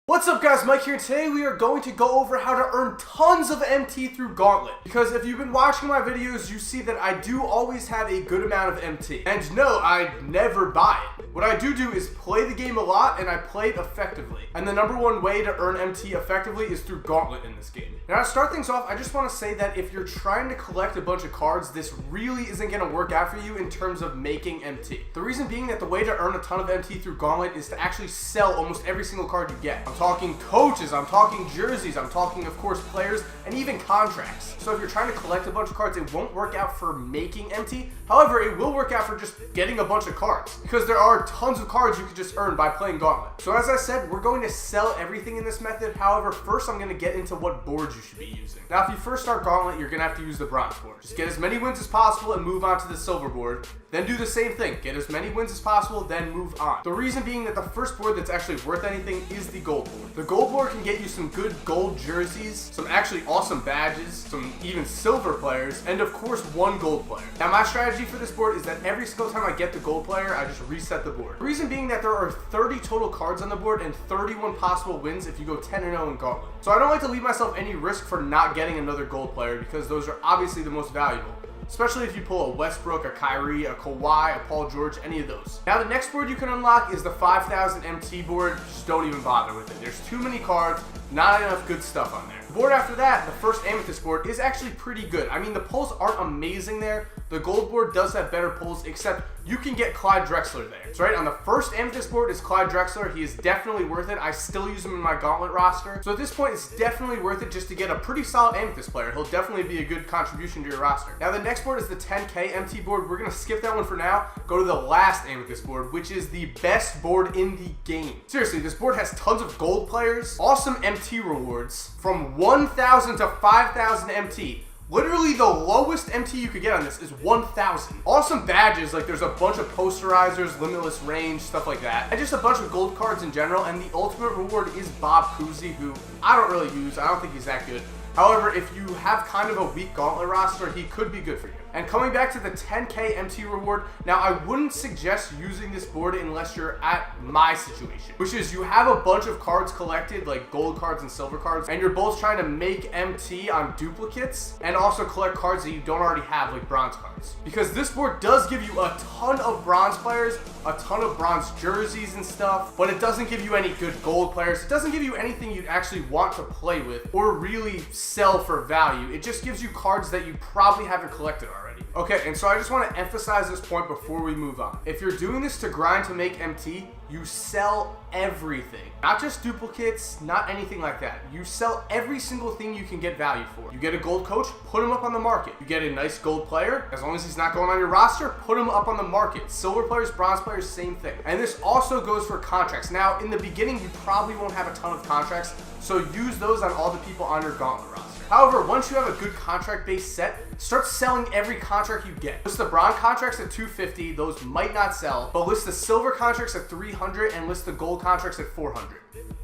What's up guys, Mike here, and today we are going to go over how to earn tons of MT through Gauntlet. Because if you've been watching my videos, you see that I do always have a good amount of MT. And no, I never buy it. What I do is play the game a lot, and I play it effectively. And the number one way to earn MT effectively is through Gauntlet in this game. Now to start things off, I just want to say that if you're trying to collect a bunch of cards, this really isn't going to work out for you in terms of making MT. The reason being that the way to earn a ton of MT through Gauntlet is to actually sell almost every single card you get. I'm talking coaches, I'm talking jerseys, I'm talking of course players, and even contracts. So if you're trying to collect a bunch of cards, it won't work out for making MT. However, it will work out for just getting a bunch of cards, because there are tons of cards you can just earn by playing Gauntlet. So as I said, we're going to sell everything in this method. However, first I'm going to get into what boards you should be using. Now if you first start Gauntlet, you're going to have to use the bronze board. Just get as many wins as possible and move on to the silver board. Then do the same thing. Get as many wins as possible, then move on. The reason being that the first board that's actually worth anything is the gold board. The gold board can get you some good gold jerseys, some actually awesome badges, some even silver players, and of course one gold player. Now my strategy for this board is that every single time I get the gold player, I just reset the board. The reason being that there are 30 total cards on the board and 31 possible wins if you go 10-0 in Gauntlet. So I don't like to leave myself any risk for not getting another gold player, because those are obviously the most valuable. Especially if you pull a Westbrook, a Kyrie, a Kawhi, a Paul George, any of those. Now the next board you can unlock is the 5,000 MT board. Just don't even bother with it. There's too many cards, not enough good stuff on there. The board after that, the first Amethyst board, is actually pretty good. I mean, the pulls aren't amazing there. The gold board does have better pulls, except you can get Clyde Drexler there. So right on the first Amethyst board is Clyde Drexler. He is definitely worth it. I still use him in my Gauntlet roster. So at this point, it's definitely worth it just to get a pretty solid Amethyst player. He'll definitely be a good contribution to your roster. Now the next board is the 10K MT board. We're gonna skip that one for now. Go to the last Amethyst board, which is the best board in the game. Seriously, this board has tons of gold players, awesome MT rewards, from 1,000 to 5,000 MT. Literally the lowest MT you could get on this is 1,000. Awesome badges, like there's a bunch of posterizers, limitless range, stuff like that. And just a bunch of gold cards in general, and the ultimate reward is Bob Cousy, who I don't really use. I don't think he's that good. However, if you have kind of a weak Gauntlet roster, he could be good for you. And coming back to the 10K MT reward, now I wouldn't suggest using this board unless you're at my situation, which is you have a bunch of cards collected, like gold cards and silver cards, and you're both trying to make MT on duplicates and also collect cards that you don't already have, like bronze cards. Because this board does give you a ton of bronze players, a ton of bronze jerseys and stuff, but it doesn't give you any good gold players. It doesn't give you anything you'd actually want to play with or really sell for value. It just gives you cards that you probably haven't collected already. Okay, and so I just want to emphasize this point before we move on. If you're doing this to grind to make MT, you sell everything. Not just duplicates, not anything like that. You sell every single thing you can get value for. You get a gold coach, put him up on the market. You get a nice gold player, as long as he's not going on your roster, put him up on the market. Silver players, bronze players, same thing. And this also goes for contracts. Now, in the beginning, you probably won't have a ton of contracts, so use those on all the people on your Gauntlet roster. However, once you have a good contract-based set, start selling every contract you get. List the bronze contracts at 250, those might not sell, but list the silver contracts at 300 and list the gold contracts at 400.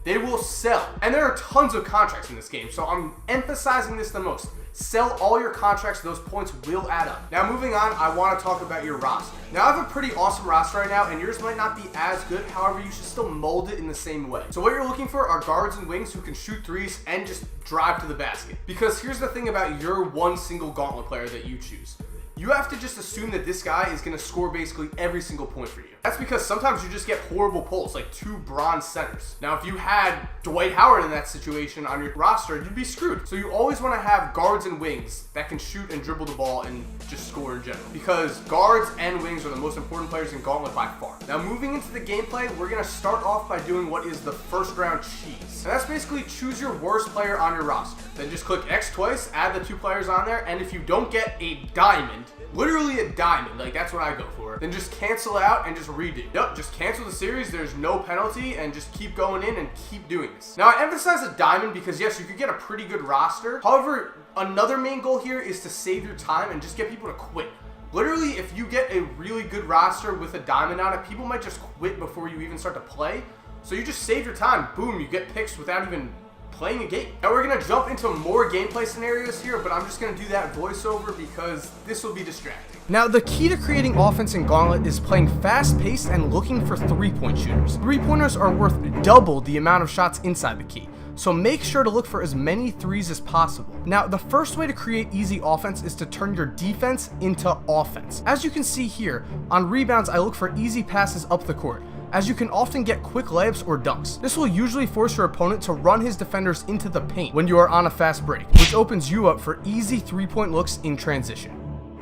They will sell. And there are tons of contracts in this game, so I'm emphasizing this the most. Sell all your contracts, those points will add up. Now moving on, I want to talk about your roster. Now I have a pretty awesome roster right now, and yours might not be as good, however you should still mold it in the same way. So what you're looking for are guards and wings who can shoot threes and just drive to the basket. Because here's the thing about your one single Gauntlet player that you choose. You have to just assume that this guy is going to score basically every single point for you. That's because sometimes you just get horrible pulls, like 2 bronze centers. Now, if you had Dwight Howard in that situation on your roster, you'd be screwed. So you always want to have guards and wings that can shoot and dribble the ball and just score in general. Because guards and wings are the most important players in Gauntlet by far. Now, moving into the gameplay, we're going to start off by doing what is the first round cheese. And that's basically choose your worst player on your roster. Then just click X twice, add the 2 players on there, and if you don't get a diamond, literally a diamond, like that's what I go for, then just cancel out and just redo. Yep, just cancel the series, there's no penalty, and just keep going in and keep doing this. Now I emphasize a diamond because yes, you could get a pretty good roster. However, another main goal here is to save your time and just get people to quit. Literally, if you get a really good roster with a diamond on it, people might just quit before you even start to play. So you just save your time, boom, you get picks without even playing a game. Now we're gonna jump into more gameplay scenarios here, but I'm just gonna do that voiceover because this will be distracting. Now, the key to creating offense in Gauntlet is playing fast-paced and looking for three-point shooters. Three-pointers are worth double the amount of shots inside the key, so make sure to look for as many threes as possible. Now, the first way to create easy offense is to turn your defense into offense. As you can see here, on rebounds I look for easy passes up the court, as you can often get quick layups or dunks. This will usually force your opponent to run his defenders into the paint when you are on a fast break, which opens you up for easy three-point looks in transition.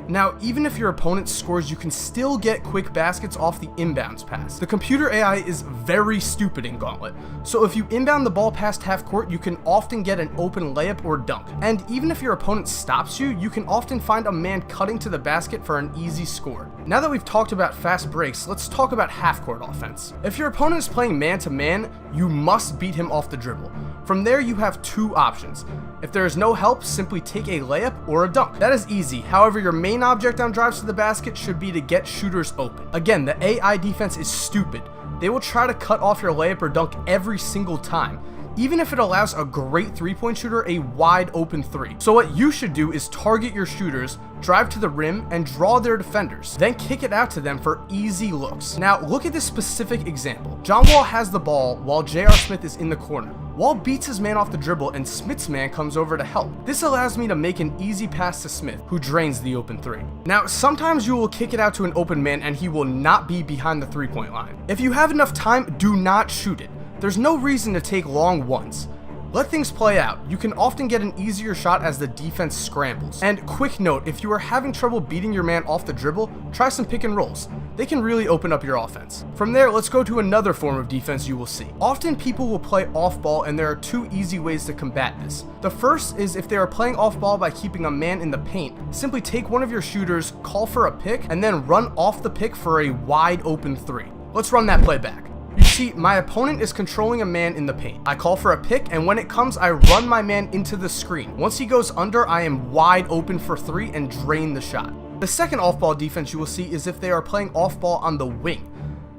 Now, even if your opponent scores, you can still get quick baskets off the inbounds pass. The computer AI is very stupid in Gauntlet, so if you inbound the ball past half court, you can often get an open layup or dunk. And even if your opponent stops you, you can often find a man cutting to the basket for an easy score. Now that we've talked about fast breaks, let's talk about half-court offense. If your opponent is playing man-to-man, you must beat him off the dribble. From there, you have two options. If there is no help, simply take a layup or a dunk. That is easy. However, your main object on drives to the basket should be to get shooters open. Again, the AI defense is stupid. They will try to cut off your layup or dunk every single time, even if it allows a great three-point shooter a wide open three. So what you should do is target your shooters, drive to the rim, and draw their defenders. Then kick it out to them for easy looks. Now look at this specific example. John Wall has the ball while J.R. Smith is in the corner. Wall beats his man off the dribble and Smith's man comes over to help. This allows me to make an easy pass to Smith, who drains the open three. Now, sometimes you will kick it out to an open man and he will not be behind the three-point line. If you have enough time, do not shoot it. There's no reason to take long ones. Let things play out. You can often get an easier shot as the defense scrambles. And quick note, if you are having trouble beating your man off the dribble, try some pick and rolls. They can really open up your offense. From there, let's go to another form of defense you will see. Often people will play off ball, and there are two easy ways to combat this. The first is if they are playing off ball by keeping a man in the paint, simply take one of your shooters, call for a pick, and then run off the pick for a wide open three. Let's run that play back. You see, my opponent is controlling a man in the paint. I call for a pick, and when it comes, I run my man into the screen. Once he goes under, I am wide open for three and drain the shot. The second off-ball defense you will see is if they are playing off-ball on the wing.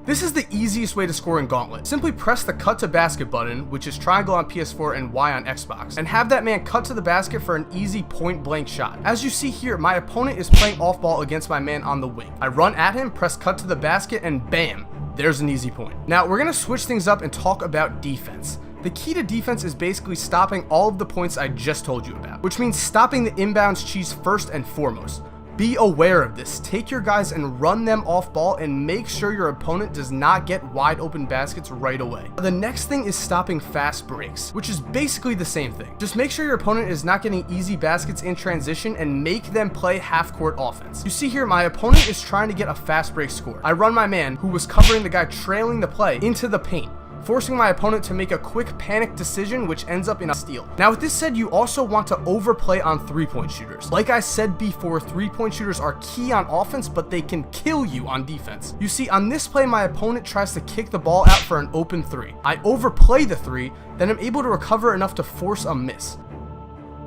This is the easiest way to score in Gauntlet. Simply press the cut to basket button, which is triangle on PS4 and Y on Xbox, and have that man cut to the basket for an easy point-blank shot. As you see here, my opponent is playing off-ball against my man on the wing. I run at him, press cut to the basket, and bam! There's an easy point. Now, we're going to switch things up and talk about defense. The key to defense is basically stopping all of the points I just told you about, which means stopping the inbounds cheese first and foremost. Be aware of this. Take your guys and run them off ball and make sure your opponent does not get wide open baskets right away. The next thing is stopping fast breaks, which is basically the same thing. Just make sure your opponent is not getting easy baskets in transition and make them play half-court offense. You see here, my opponent is trying to get a fast break score. I run my man, who was covering the guy trailing the play, into the paint, forcing my opponent to make a quick panic decision, which ends up in a steal. Now, with this said, you also want to overplay on three-point shooters. Like I said before, three-point shooters are key on offense, but they can kill you on defense. You see, on this play, my opponent tries to kick the ball out for an open three. I overplay the three, then I'm able to recover enough to force a miss.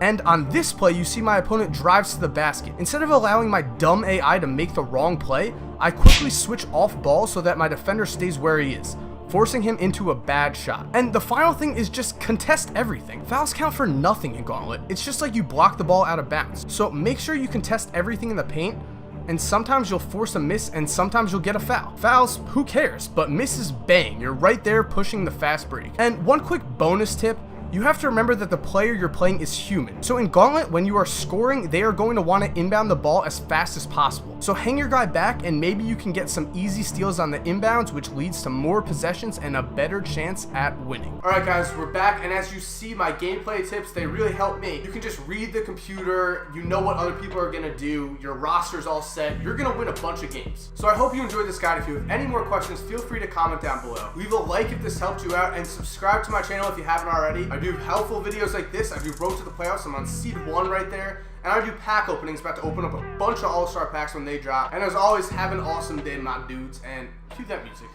And on this play, you see my opponent drives to the basket. Instead of allowing my dumb AI to make the wrong play, I quickly switch off ball so that my defender stays where he is, forcing him into a bad shot. And the final thing is just contest everything. Fouls count for nothing in Gauntlet. It's just like you block the ball out of bounds. So make sure you contest everything in the paint, and sometimes you'll force a miss and sometimes you'll get a foul. Fouls, who cares? But misses, bang, you're right there pushing the fast break. And one quick bonus tip, you have to remember that the player you're playing is human. So in Gauntlet, when you are scoring, they are going to want to inbound the ball as fast as possible. So hang your guy back and maybe you can get some easy steals on the inbounds, which leads to more possessions and a better chance at winning. Alright guys, we're back, and as you see, my gameplay tips, they really help me. You can just read the computer, you know what other people are gonna do, your roster's all set, you're gonna win a bunch of games. So I hope you enjoyed this guide. If you have any more questions, feel free to comment down below. Leave a like if this helped you out, and subscribe to my channel if you haven't already. I do helpful videos like this. I do Road to the Playoffs. I'm on Seed 1 right there. And I do pack openings. About to open up a bunch of All-Star packs when they drop. And as always, have an awesome day, my dudes. And cue that music.